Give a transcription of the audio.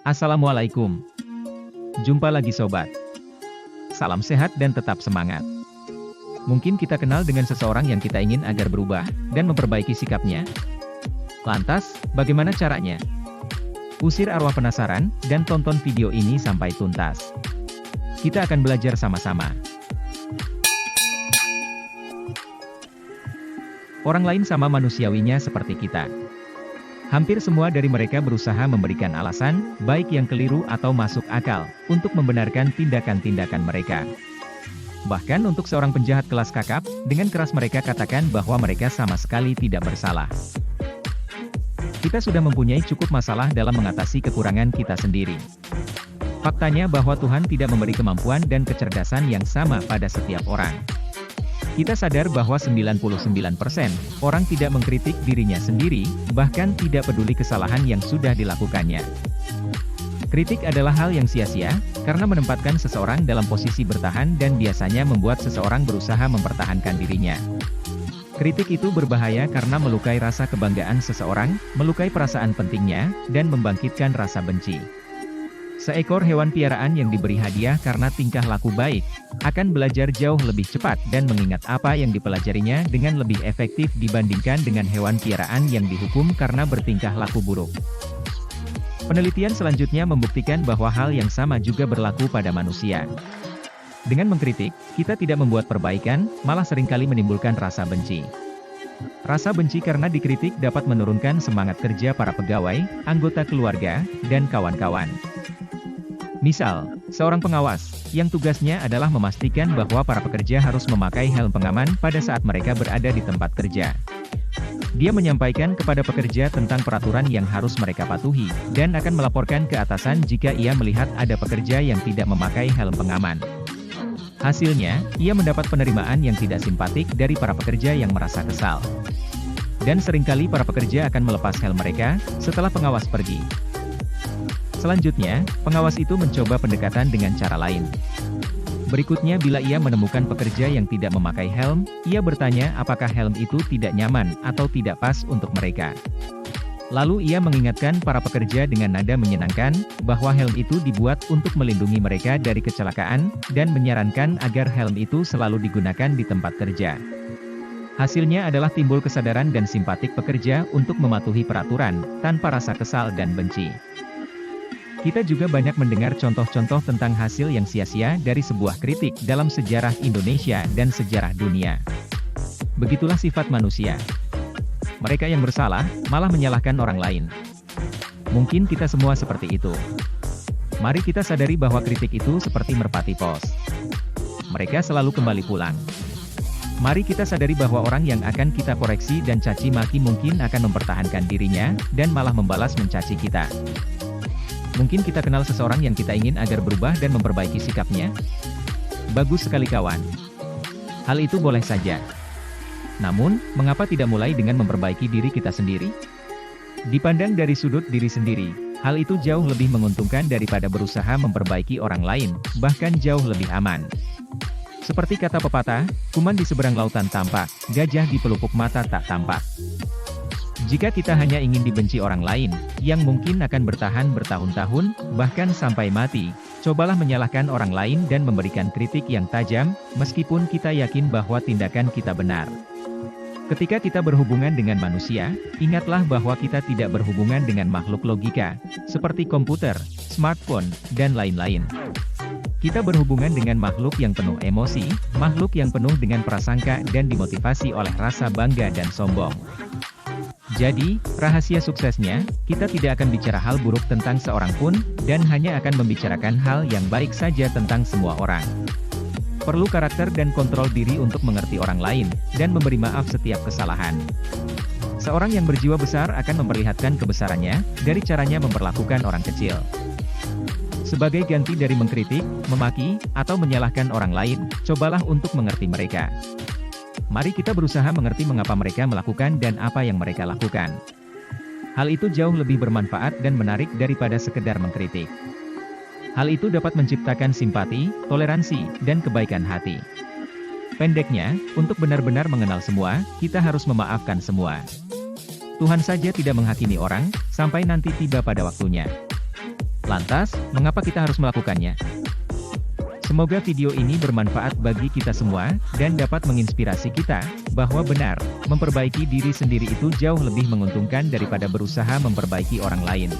Assalamualaikum. Jumpa lagi sobat. Salam sehat dan tetap semangat. Mungkin kita kenal dengan seseorang yang kita ingin agar berubah dan memperbaiki sikapnya. Lantas, bagaimana caranya? Usir arwah penasaran dan tonton video ini sampai tuntas. Kita akan belajar sama-sama. Orang lain sama manusiawinya seperti kita. Hampir semua dari mereka berusaha memberikan alasan, baik yang keliru atau masuk akal, untuk membenarkan tindakan-tindakan mereka. Bahkan untuk seorang penjahat kelas kakap, dengan keras mereka katakan bahwa mereka sama sekali tidak bersalah. Kita sudah mempunyai cukup masalah dalam mengatasi kekurangan kita sendiri. Faktanya bahwa Tuhan tidak memberi kemampuan dan kecerdasan yang sama pada setiap orang. Kita sadar bahwa 99% orang tidak mengkritik dirinya sendiri, bahkan tidak peduli kesalahan yang sudah dilakukannya. Kritik adalah hal yang sia-sia, karena menempatkan seseorang dalam posisi bertahan dan biasanya membuat seseorang berusaha mempertahankan dirinya. Kritik itu berbahaya karena melukai rasa kebanggaan seseorang, melukai perasaan pentingnya, dan membangkitkan rasa benci. Seekor hewan piaraan yang diberi hadiah karena tingkah laku baik, akan belajar jauh lebih cepat dan mengingat apa yang dipelajarinya dengan lebih efektif dibandingkan dengan hewan piaraan yang dihukum karena bertingkah laku buruk. Penelitian selanjutnya membuktikan bahwa hal yang sama juga berlaku pada manusia. Dengan mengkritik, kita tidak membuat perbaikan, malah seringkali menimbulkan rasa benci. Rasa benci karena dikritik dapat menurunkan semangat kerja para pegawai, anggota keluarga, dan kawan-kawan. Misal, seorang pengawas, yang tugasnya adalah memastikan bahwa para pekerja harus memakai helm pengaman pada saat mereka berada di tempat kerja. Dia menyampaikan kepada pekerja tentang peraturan yang harus mereka patuhi, dan akan melaporkan ke atasan jika ia melihat ada pekerja yang tidak memakai helm pengaman. Hasilnya, ia mendapat penerimaan yang tidak simpatik dari para pekerja yang merasa kesal. Dan seringkali para pekerja akan melepas helm mereka, setelah pengawas pergi. Selanjutnya, pengawas itu mencoba pendekatan dengan cara lain. Berikutnya bila ia menemukan pekerja yang tidak memakai helm, ia bertanya apakah helm itu tidak nyaman atau tidak pas untuk mereka. Lalu ia mengingatkan para pekerja dengan nada menyenangkan, bahwa helm itu dibuat untuk melindungi mereka dari kecelakaan, dan menyarankan agar helm itu selalu digunakan di tempat kerja. Hasilnya adalah timbul kesadaran dan simpatik pekerja untuk mematuhi peraturan, tanpa rasa kesal dan benci. Kita juga banyak mendengar contoh-contoh tentang hasil yang sia-sia dari sebuah kritik dalam sejarah Indonesia dan sejarah dunia. Begitulah sifat manusia. Mereka yang bersalah, malah menyalahkan orang lain. Mungkin kita semua seperti itu. Mari kita sadari bahwa kritik itu seperti merpati pos. Mereka selalu kembali pulang. Mari kita sadari bahwa orang yang akan kita koreksi dan caci maki mungkin akan mempertahankan dirinya, dan malah membalas mencaci kita. Mungkin kita kenal seseorang yang kita ingin agar berubah dan memperbaiki sikapnya. Bagus sekali kawan. Hal itu boleh saja. Namun, mengapa tidak mulai dengan memperbaiki diri kita sendiri? Dipandang dari sudut diri sendiri, hal itu jauh lebih menguntungkan daripada berusaha memperbaiki orang lain, bahkan jauh lebih aman. Seperti kata pepatah, kuman di seberang lautan tampak, gajah di pelupuk mata tak tampak. Jika kita hanya ingin dibenci orang lain, yang mungkin akan bertahan bertahun-tahun, bahkan sampai mati, cobalah menyalahkan orang lain dan memberikan kritik yang tajam, meskipun kita yakin bahwa tindakan kita benar. Ketika kita berhubungan dengan manusia, ingatlah bahwa kita tidak berhubungan dengan makhluk logika, seperti komputer, smartphone, dan lain-lain. Kita berhubungan dengan makhluk yang penuh emosi, makhluk yang penuh dengan prasangka dan dimotivasi oleh rasa bangga dan sombong. Jadi, rahasia suksesnya, kita tidak akan bicara hal buruk tentang seorang pun, dan hanya akan membicarakan hal yang baik saja tentang semua orang. Perlu karakter dan kontrol diri untuk mengerti orang lain, dan memberi maaf setiap kesalahan. Seorang yang berjiwa besar akan memperlihatkan kebesarannya, dari caranya memperlakukan orang kecil. Sebagai ganti dari mengkritik, memaki, atau menyalahkan orang lain, cobalah untuk mengerti mereka. Mari kita berusaha mengerti mengapa mereka melakukan dan apa yang mereka lakukan. Hal itu jauh lebih bermanfaat dan menarik daripada sekedar mengkritik. Hal itu dapat menciptakan simpati, toleransi, dan kebaikan hati. Pendeknya, untuk benar-benar mengenal semua, kita harus memaafkan semua. Tuhan saja tidak menghakimi orang, sampai nanti tiba pada waktunya. Lantas, mengapa kita harus melakukannya? Semoga video ini bermanfaat bagi kita semua, dan dapat menginspirasi kita, bahwa benar, memperbaiki diri sendiri itu jauh lebih menguntungkan daripada berusaha memperbaiki orang lain.